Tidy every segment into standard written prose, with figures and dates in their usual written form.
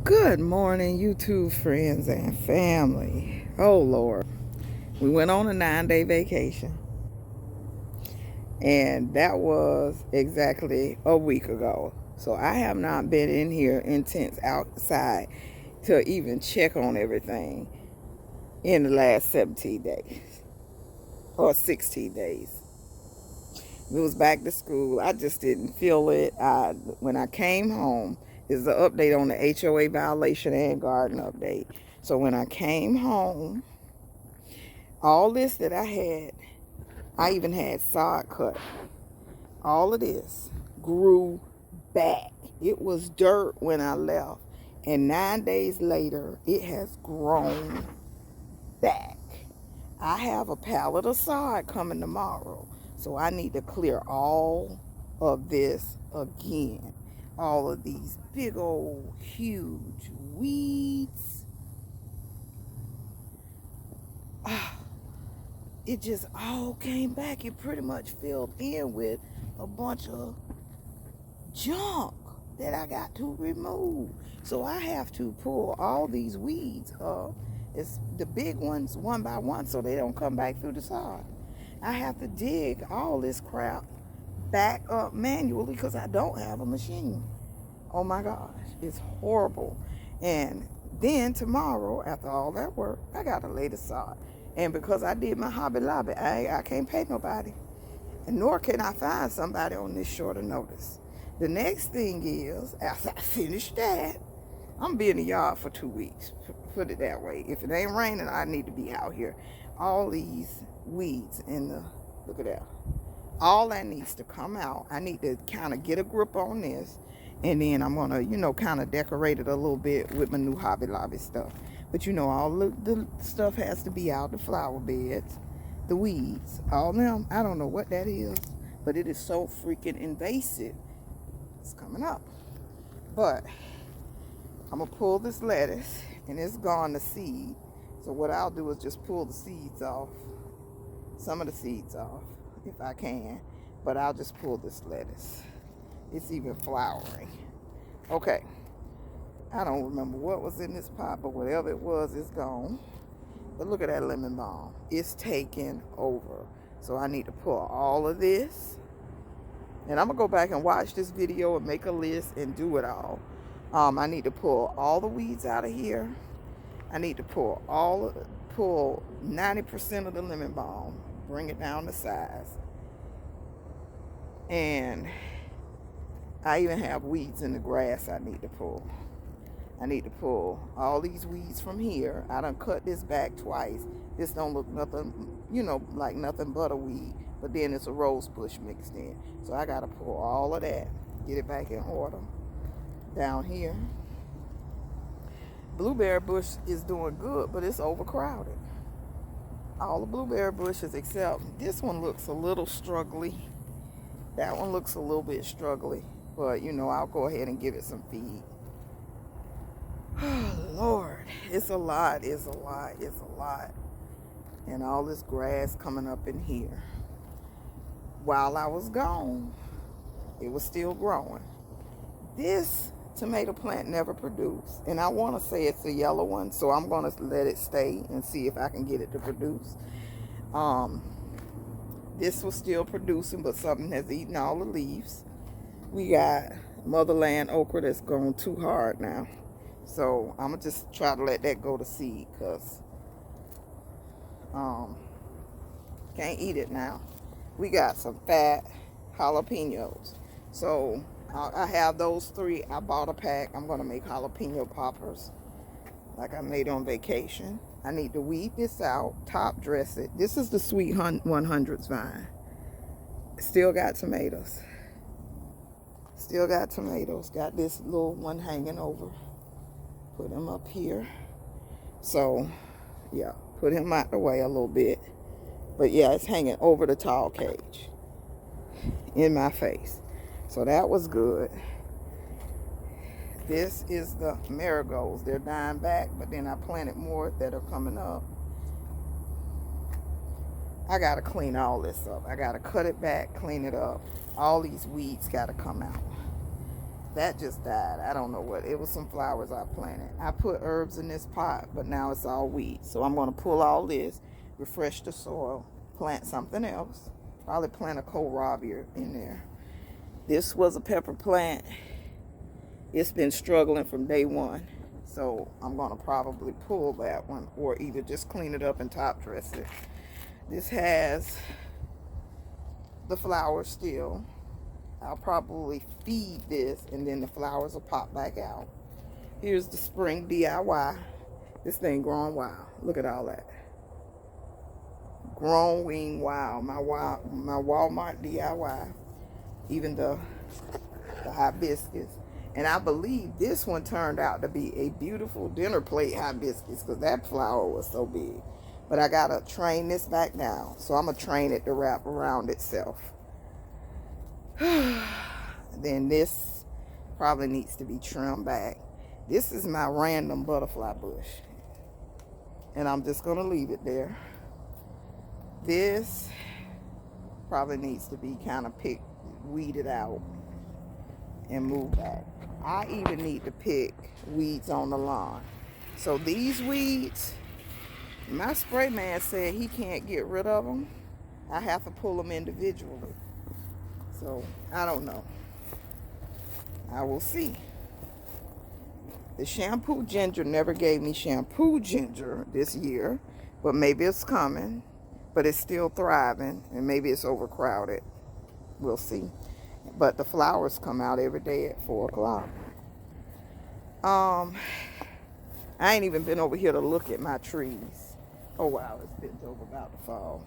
Good morning, YouTube friends and family. Oh, Lord. We went on a 9-day vacation, and that was exactly a week ago. So I have not been in here intense outside to even check on everything in the last 17 days or 16 days. It was back to school. I just didn't feel it. When I came home, is the update on the HOA violation and garden update. So when I came home, all this that I had, I even had sod cut. All of this grew back. It was dirt when I left. And 9 days later, it has grown back. I have a pallet of sod coming tomorrow. So I need to clear all of this again. All of these big old huge weeds. It just all came back. It pretty much filled in with a bunch of junk that I got to remove. So I have to pull all these weeds up. It's the big ones one by one so they don't come back through the sod. I have to dig all this crap back up manually because I don't have a machine. Oh my gosh, it's horrible. And then tomorrow, after all that work, I gotta lay the sod. And because I did my Hobby Lobby, I can't pay nobody. And nor can I find somebody on this shorter notice. The next thing is, after I finish that, I'm gonna be in the yard for 2 weeks. Put it that way. If it ain't raining, I need to be out here. All these weeds in the, look at that. All that needs to come out. I need to kind of get a grip on this. And then I'm gonna, kind of decorate it a little bit with my new Hobby Lobby stuff. But all the stuff has to be out. The flower beds, the weeds, all them. I don't know what that is, but it is so freaking invasive. It's coming up. But I'm gonna pull this lettuce, and it's gone to seed. So what I'll do is just pull the seeds off, some of the seeds off, if I can. But I'll just pull this lettuce. It's even flowering. Okay. I don't remember what was in this pot, but whatever it was, it's gone. But look at that lemon balm. It's taken over. So I need to pull all of this. And I'm going to go back and watch this video and make a list and do it all. I need to pull all the weeds out of here. I need to pull 90% of the lemon balm. Bring it down to size. And I even have weeds in the grass I need to pull. I need to pull all these weeds from here. I done cut this back twice. This don't look nothing, like nothing but a weed. But then it's a rose bush mixed in. So I got to pull all of that. Get it back in order. Down here. Blueberry bush is doing good, but it's overcrowded. All the blueberry bushes except this one looks a little struggly. That one looks a little bit struggly. But, I'll go ahead and give it some feed. Oh, Lord. It's a lot. And all this grass coming up in here. While I was gone, it was still growing. This tomato plant never produced. And I want to say it's a yellow one, so I'm going to let it stay and see if I can get it to produce. This was still producing, but something has eaten all the leaves. We got motherland okra that's gone too hard now. So I'm going to just try to let that go to seed because can't eat it now. We got some fat jalapenos. So I have those 3. I bought a pack. I'm going to make jalapeno poppers like I made on vacation. I need to weed this out, top dress it. This is the Sweet 100s vine. Still got tomatoes. Got this little one hanging over. Put him up here. So, yeah, put him out the way a little bit. But yeah, it's hanging over the tall cage in my face. So that was good. This is the marigolds. They're dying back, but then I planted more that are coming up. I got to clean all this up. I got to cut it back, clean it up. All these weeds got to come out. that just died. I don't know what. It was some flowers I planted. I put herbs in this pot, but now it's all weeds. So I'm going to pull all this, refresh the soil, plant something else. Probably plant a kohlrabi in there. This was a pepper plant. It's been struggling from day one. So I'm going to probably pull that one or either just clean it up and top dress it. This has the flowers still. I'll probably feed this and then the flowers will pop back out. Here's the spring DIY. This thing growing wild. Look at all that. Growing wild. My Walmart DIY. Even the hibiscus. And I believe this one turned out to be a beautiful dinner plate hibiscus because that flower was so big. But I got to train this back down. So I'm going to train it to wrap around itself. Then this probably needs to be trimmed back. This is my random butterfly bush. And I'm just going to leave it there. This probably needs to be kind of weeded out and moved back. I even need to pick weeds on the lawn. So these weeds, my spray man said he can't get rid of them. I have to pull them individually. So I don't know. I will see. The shampoo ginger never gave me shampoo ginger this year, but maybe it's coming. But it's still thriving, and maybe it's overcrowded. We'll see. But the flowers come out every day at 4 o'clock. I ain't even been over here to look at my trees. Oh, wow, it's bent over about to fall.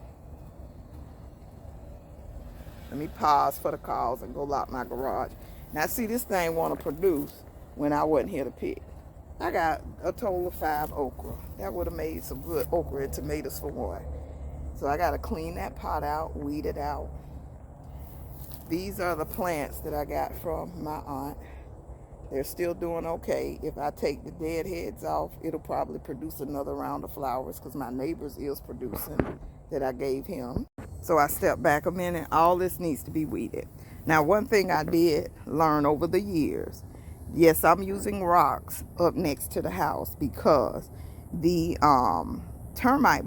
Let me pause for the calls and go lock my garage. Now, see, this thing want to produce when I wasn't here to pick. I got a total of 5 okra. That would have made some good okra and tomatoes for one. So I got to clean that pot out, weed it out. These are the plants that I got from my aunt. They're still doing okay. If I take the dead heads off, it'll probably produce another round of flowers because my neighbor's is producing that I gave him. So I stepped back a minute. All this needs to be weeded. Now, one thing I did learn over the years, yes, I'm using rocks up next to the house because the termite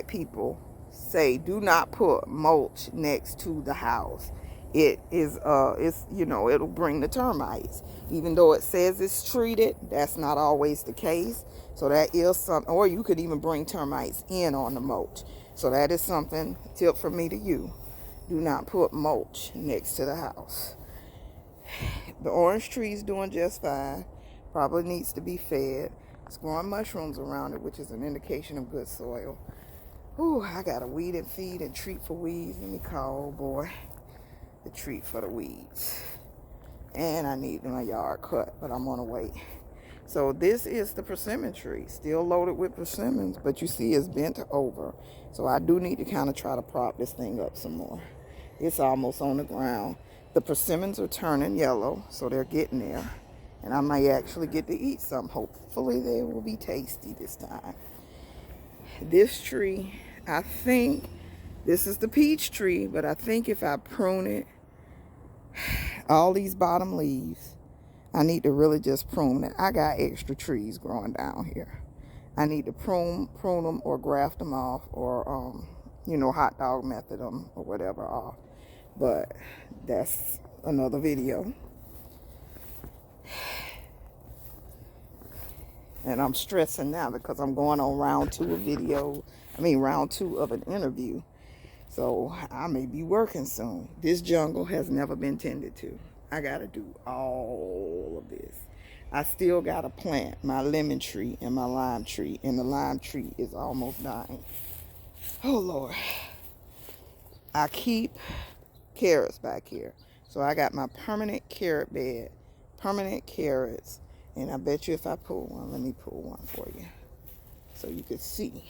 people say do not put mulch next to the house. It'll bring the termites. Even though it says it's treated, that's not always the case. So that is something, or you could even bring termites in on the mulch. So that is something, tip from me to you. Do not put mulch next to the house. The orange tree is doing just fine. Probably needs to be fed. It's growing mushrooms around it, which is an indication of good soil. Ooh, I got to weed and feed and treat for weeds. Let me call, boy, the treat for the weeds. And I need my yard cut, but I'm on the wait. So this is the persimmon tree, still loaded with persimmons, but you see it's bent over. So I do need to kind of try to prop this thing up some more. It's almost on the ground. The persimmons are turning yellow, so they're getting there. And I may actually get to eat some. Hopefully they will be tasty this time. This tree, I think, this is the peach tree, but I think if I prune it, all these bottom leaves, I need to really just prune it. I got extra trees growing down here. I need to prune them or graft them off or, hot dog method them or whatever off. But that's another video. And I'm stressing now because I'm going on round 2 of an interview. So I may be working soon. This jungle has never been tended to. I got to do all of this. I still got to plant my lemon tree and my lime tree. And the lime tree is almost dying. Oh, Lord. I keep carrots back here. So I got my permanent carrot bed. Permanent carrots. And I bet you if I pull one, let me pull one for you. So you can see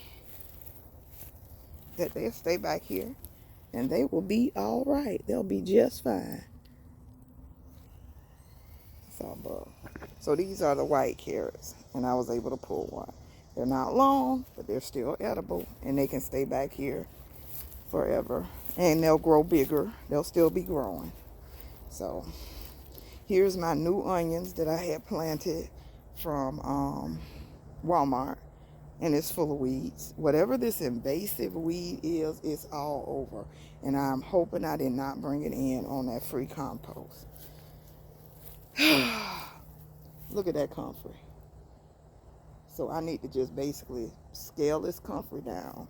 that they'll stay back here. And they will be all right. They'll be just fine. So these are the white carrots, and I was able to pull one. They're not long, but they're still edible, and they can stay back here forever. And they'll grow bigger. They'll still be growing. So here's my new onions that I had planted from Walmart, and it's full of weeds. Whatever this invasive weed is, it's all over. And I'm hoping I did not bring it in on that free compost. Look at that comfrey. So I need to just basically scale this comfrey down,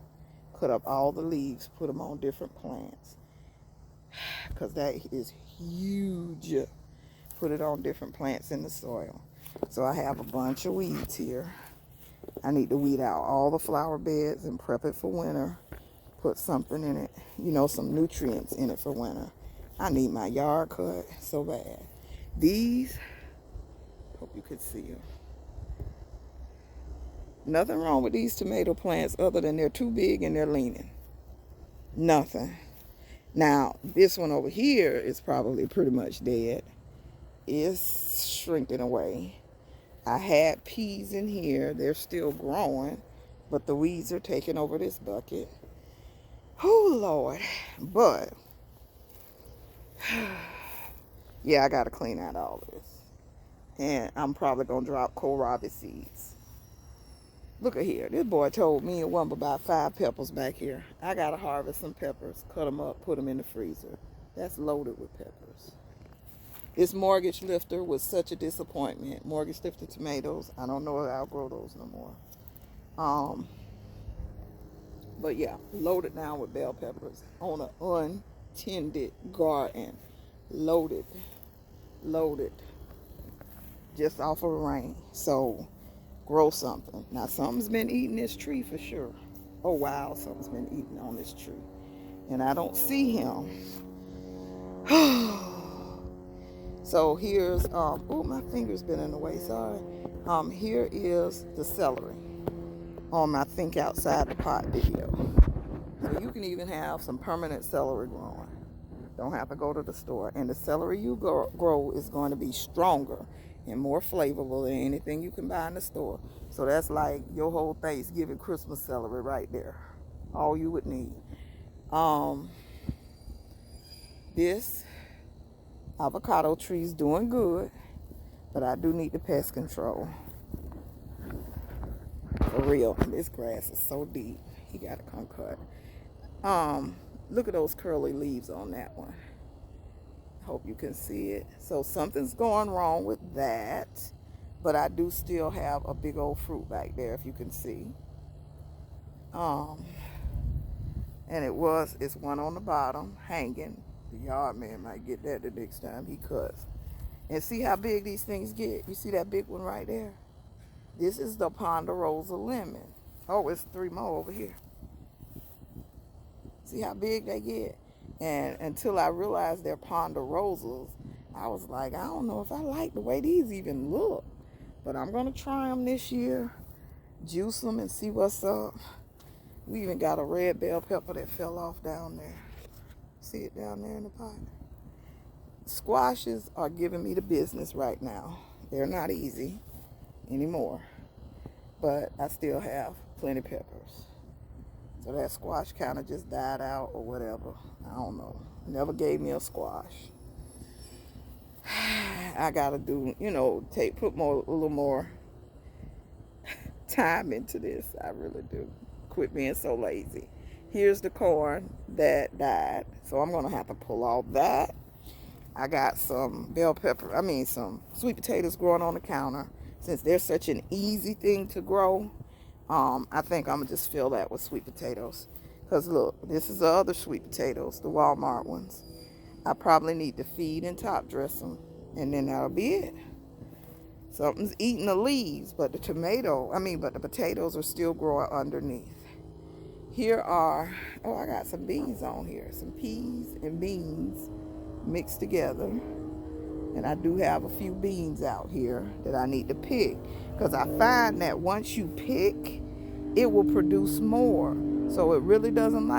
cut up all the leaves, put them on different plants, because that is huge. Put it on different plants in the soil. So I have a bunch of weeds here. I need to weed out all the flower beds and prep it for winter. Put something in it, you know, some nutrients in it for winter. I need my yard cut so bad. These, hope you could see them. Nothing wrong with these tomato plants other than they're too big and they're leaning. Nothing. Now, this one over here is probably pretty much dead. It's shrinking away. I had peas in here. They're still growing, but the weeds are taking over this bucket. Oh, Lord. But, yeah, I got to clean out all this. And I'm probably going to drop kohlrabi seeds. Look at here. This boy told me it wasn't about 5 peppers back here. I got to harvest some peppers, cut them up, put them in the freezer. That's loaded with peppers. This mortgage lifter was such a disappointment. Mortgage lifter tomatoes. I don't know if I'll grow those no more. But yeah, loaded down with bell peppers on an untended garden. Loaded. Just off of rain. So grow something. Now something's been eating this tree for sure. Oh wow, something's been eating on this tree. And I don't see him. So here's, oh, my finger's been in the way, sorry. Here is the celery on my Think Outside the Pot video. So you can even have some permanent celery growing. Don't have to go to the store. And the celery you grow is going to be stronger and more flavorful than anything you can buy in the store. So that's like your whole Thanksgiving, Christmas celery right there. All you would need. This avocado tree's doing good, but I do need the pest control. For real, this grass is so deep. He got to come cut. Look at those curly leaves on that one. Hope you can see it. So something's going wrong with that, but I do still have a big old fruit back there, if you can see. And it's one on the bottom hanging. The yard man might get that the next time he cuts. And see how big these things get. You see that big one right there? This is the Ponderosa Lemon. Oh, it's 3 more over here. See how big they get? And until I realized they're Ponderosas, I was like, I don't know if I like the way these even look. But I'm going to try them this year. Juice them and see what's up. We even got a red bell pepper that fell off down there. See it down there in the pot? Squashes are giving me the business right now. They're not easy anymore. But I still have plenty of peppers. So that squash kind of just died out or whatever. I don't know. Never gave me a squash. I gotta do, put a little more time into this. I really do. Quit being so lazy. Here's the corn that died. So I'm gonna have to pull all that. I got some some sweet potatoes growing on the counter. Since they're such an easy thing to grow, I think I'm gonna just fill that with sweet potatoes. Because look, this is the other sweet potatoes, the Walmart ones. I probably need to feed and top dress them, and then that'll be it. Something's eating the leaves, but the potatoes are still growing underneath. Here are, I got some beans on here, some peas and beans mixed together. And I do have a few beans out here that I need to pick, because I find that once you pick, it will produce more. So it really doesn't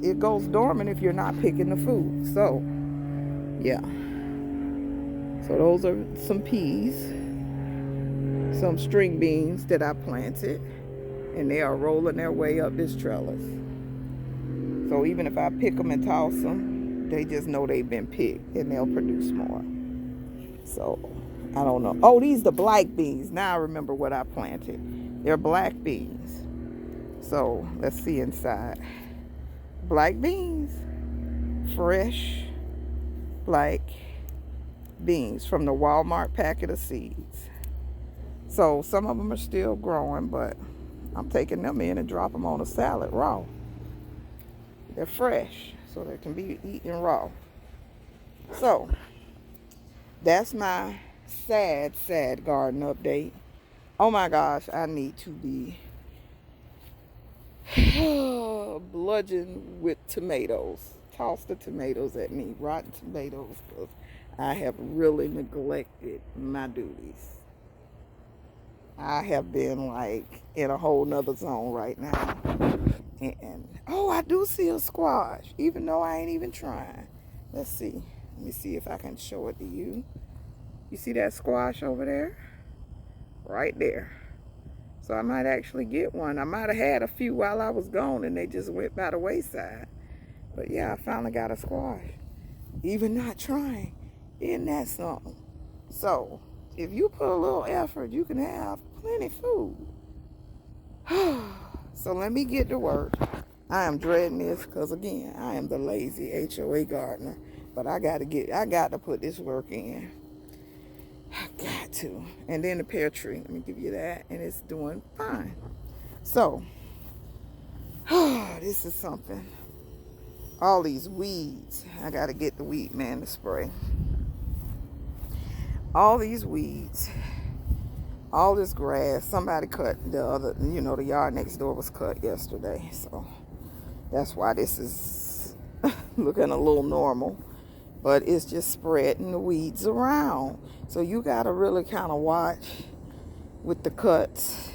it goes dormant if you're not picking the food. So, yeah. So those are some peas, some string beans that I planted, and they are rolling their way up this trellis. So even if I pick them and toss them, They just know they've been picked and they'll produce more. So, I don't know. Oh, these the black beans. Now I remember what I planted. They're black beans. So, let's see inside. Black beans. Fresh black beans from the Walmart packet of seeds. So, some of them are still growing, but I'm taking them in and drop them on a salad raw. They're fresh, so they can be eaten raw. So, that's my sad garden update. Oh my gosh, I need to be bludgeoned with tomatoes. Toss the tomatoes at me, rotten tomatoes, because I have really neglected my duties. I have been like in a whole nother zone right now. And oh, I do see a squash, even though I ain't even trying. Let's see. Let me see if I can show it to you. You see that squash over there? Right there. So I might actually get one. I might have had a few while I was gone and they just went by the wayside. But yeah, I finally got a squash. Even not trying. Isn't that something? So, if you put a little effort, you can have plenty of food. So let me get to work. I am dreading this because, again, I am the lazy HOA gardener. But I got to put this work in. I got to. And then the pear tree, let me give you that. And it's doing fine. So, this is something. All these weeds. I got to get the weed man to spray. All these weeds. All this grass. Somebody cut the other, the yard next door was cut yesterday. So, that's why this is looking a little normal. But it's just spreading the weeds around. So you got to really kind of watch with the cuts,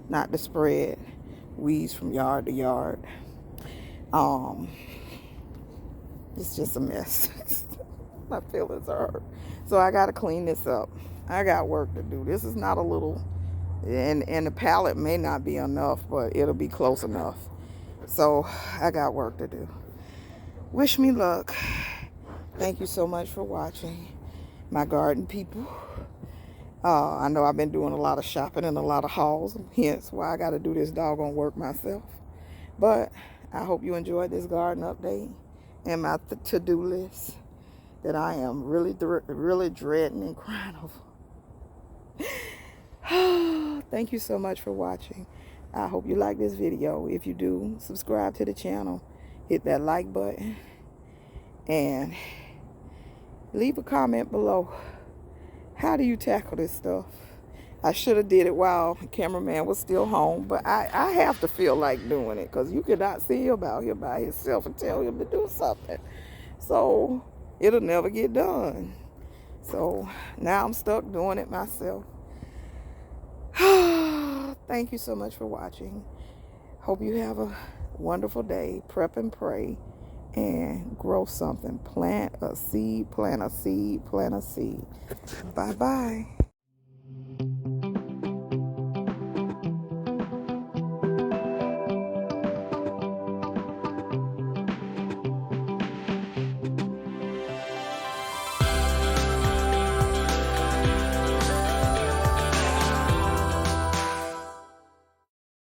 not to spread weeds from yard to yard. It's just a mess. My feelings are hurt. So I got to clean this up. I got work to do. This is not a little, and the palette may not be enough, but it'll be close enough. So I got work to do. Wish me luck. Thank you so much for watching, my garden people. I know I've been doing a lot of shopping and a lot of hauls, hence why I got to do this doggone work myself. But I hope you enjoyed this garden update and my to-do list that I am really dreading and crying over. Thank you so much for watching. I hope you like this video. If you do, subscribe to the channel, hit that like button, and leave a comment below. How do you tackle this stuff? I should have did it while the cameraman was still home, but I have to feel like doing it because you cannot see him out here by himself and tell him to do something. So it'll never get done. So now I'm stuck doing it myself. Thank you so much for watching. Hope you have a wonderful day. Prep and pray and grow something. Plant a seed, plant a seed, plant a seed. Bye-bye.